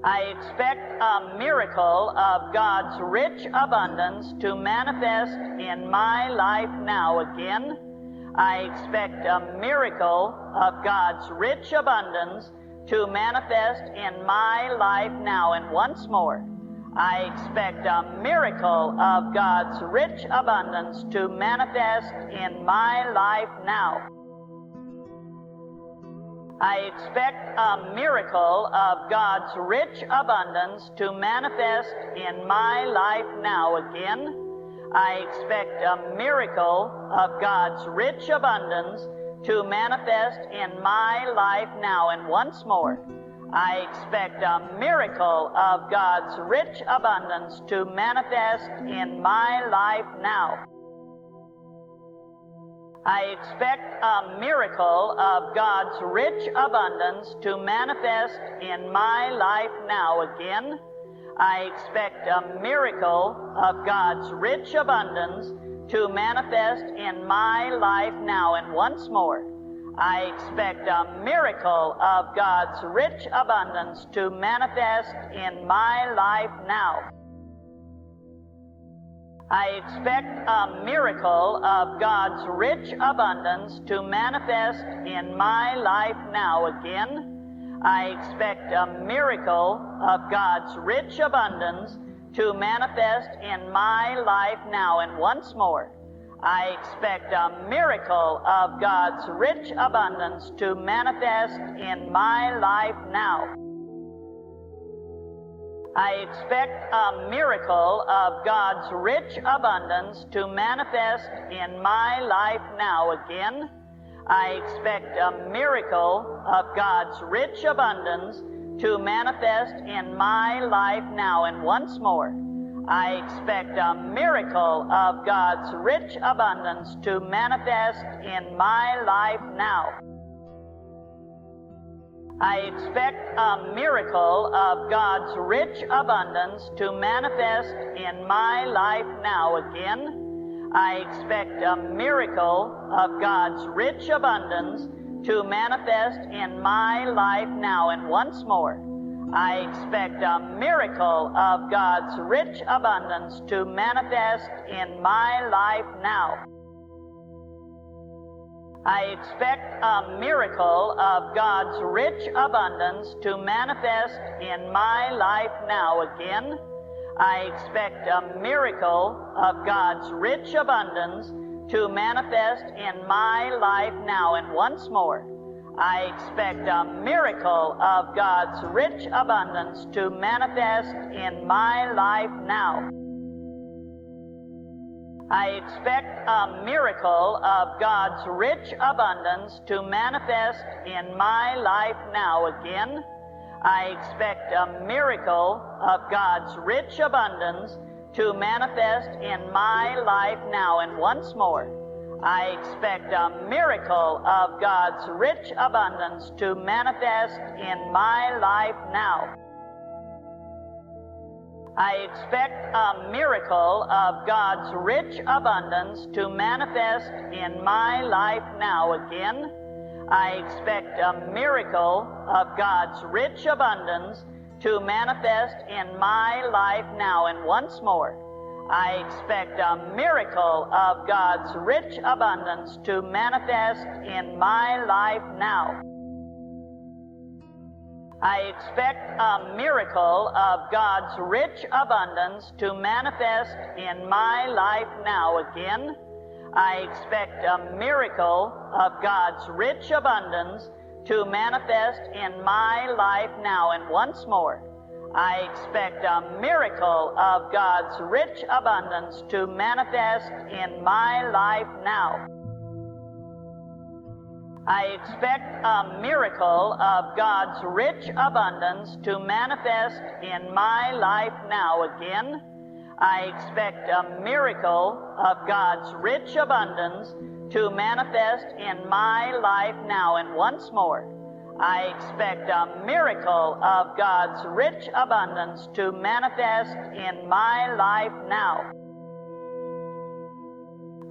I expect a miracle of God's rich abundance to manifest in my life now again. I expect a miracle of God's rich abundance to manifest in my life now, and once more. I expect a miracle of God's rich abundance to manifest in my life now. I expect a miracle of God's rich abundance to manifest in my life now again. I expect a miracle of God's rich abundance to manifest in my life now, and once more. I expect a miracle of God's rich abundance to manifest in my life now. I expect a miracle of God's rich abundance to manifest in my life now again. I expect a miracle of God's rich abundance to manifest in my life now, and once more. I expect a miracle of God's rich abundance to manifest in my life now. I expect a miracle of God's rich abundance to manifest in my life now again. I expect a miracle of God's rich abundance to manifest in my life now, and once more. I expect a miracle of God's rich abundance to manifest in my life now. I expect a miracle of God's rich abundance to manifest in my life now again. I expect a miracle of God's rich abundance to manifest in my life now, and once more. I expect a miracle of God's rich abundance to manifest in my life now. I expect a miracle of God's rich abundance to manifest in my life now again. I expect a miracle of God's rich abundance to manifest in my life now, and once more. I expect a miracle of God's rich abundance to manifest in my life now. I expect a miracle of God's rich abundance to manifest in my life now again. I expect a miracle of God's rich abundance to manifest in my life now, and once more. I expect a miracle of God's rich abundance to manifest in my life now. I expect a miracle of God's rich abundance to manifest in my life now again. I expect a miracle of God's rich abundance to manifest in my life now, and once more. I expect a miracle of God's rich abundance to manifest in my life now. I expect a miracle of God's rich abundance to manifest in my life now again. I expect a miracle of God's rich abundance to manifest in my life now, and once more. I expect a miracle of God's rich abundance to manifest in my life now. I expect a miracle of God's rich abundance to manifest in my life now again. I expect a miracle of God's rich abundance to manifest in my life now, and once more. I expect a miracle of God's rich abundance to manifest in my life now. I expect a miracle of God's rich abundance to manifest in my life now again. I expect a miracle of God's rich abundance to manifest in my life now, and once more. I expect a miracle of God's rich abundance to manifest in my life now.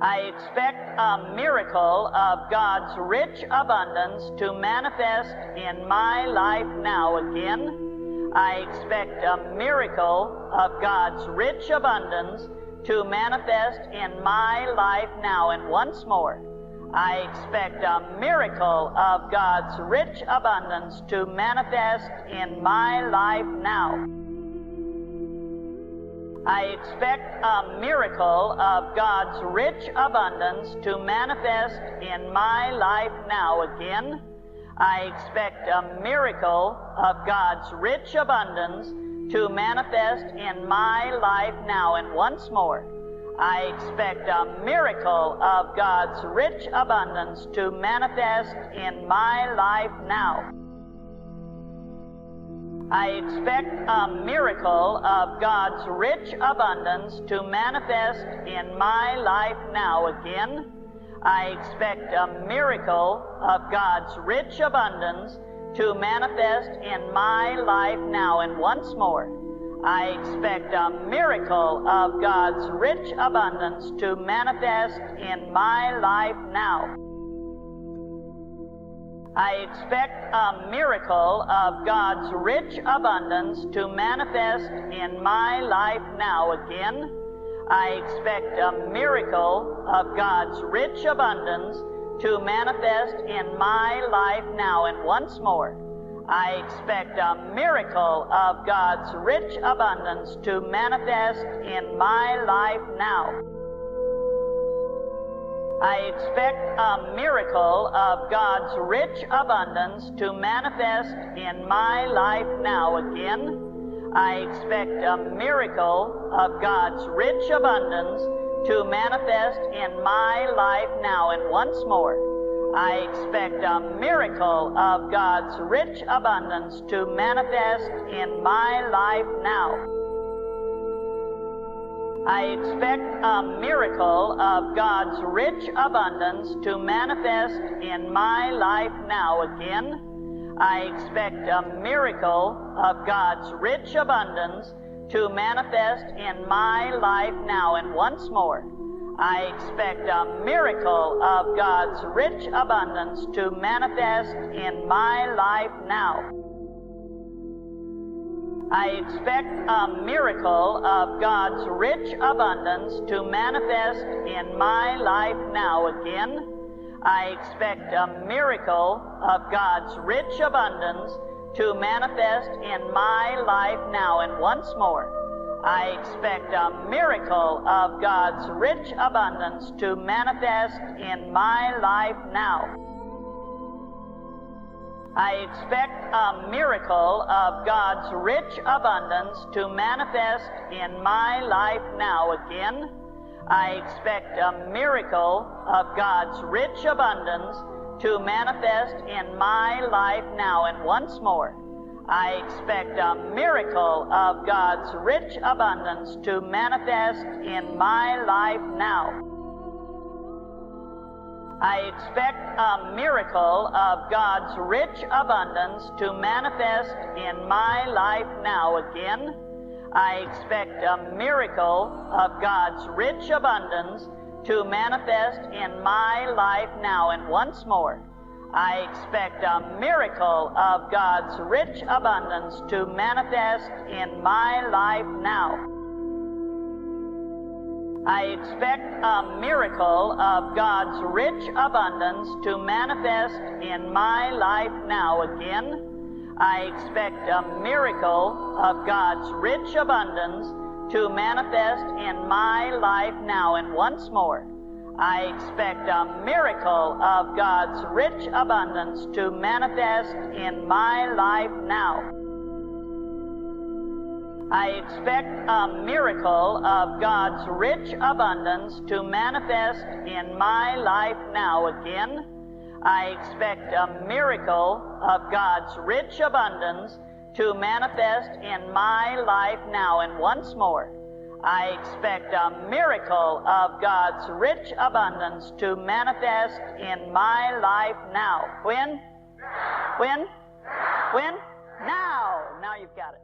I expect a miracle of God's rich abundance to manifest in my life now again. I expect a miracle of God's rich abundance to manifest in my life now. And once more, I expect a miracle of God's rich abundance to manifest in my life now. I expect a miracle of God's rich abundance to manifest in my life now. Again, I expect a miracle of God's rich abundance to manifest in my life now. And once more, I expect a miracle of God's rich abundance to manifest in my life now. I expect a miracle of God's rich abundance to manifest in my life now. Again, I expect a miracle of God's rich abundance to manifest in my life now. And once more, I expect a miracle of God's rich abundance to manifest in my life now. I expect a miracle of God's rich abundance to manifest in my life now. Again, I expect a miracle of God's rich abundance to manifest in my life now. And once more, I expect a miracle of God's rich abundance to manifest in my life now. I expect a miracle of God's rich abundance to manifest in my life now. Again, I expect a miracle of God's rich abundance to manifest in my life now. And once more, I expect a miracle of God's rich abundance to manifest in my life now. I expect a miracle of God's rich abundance to manifest in my life now. Again, I expect a miracle of God's rich abundance to manifest in my life now. And once more, I expect a miracle of God's rich abundance to manifest in my life now. I expect a miracle of God's rich abundance to manifest in my life now. Again, I expect a miracle of God's rich abundance to manifest in my life now. And once more, I expect a miracle of God's rich abundance to manifest in my life now. I expect a miracle of God's rich abundance to manifest in my life now. Again, I expect a miracle of God's rich abundance to manifest in my life now. And once more, I expect a miracle of God's rich abundance to manifest in my life now. I expect a miracle of God's rich abundance to manifest in my life now. Again, I expect a miracle of God's rich abundance to manifest in my life now. And once more, I expect a miracle of God's rich abundance to manifest in my life now. I expect a miracle of God's rich abundance to manifest in my life now. Again, I expect a miracle of God's rich abundance to manifest in my life now. And once more, I expect a miracle of God's rich abundance to manifest in my life now. I expect a miracle of God's rich abundance to manifest in my life now. Again, I expect a miracle of God's rich abundance to manifest in my life now. And once more, I expect a miracle of God's rich abundance to manifest in my life now. When? When? When? Now! Now you've got it.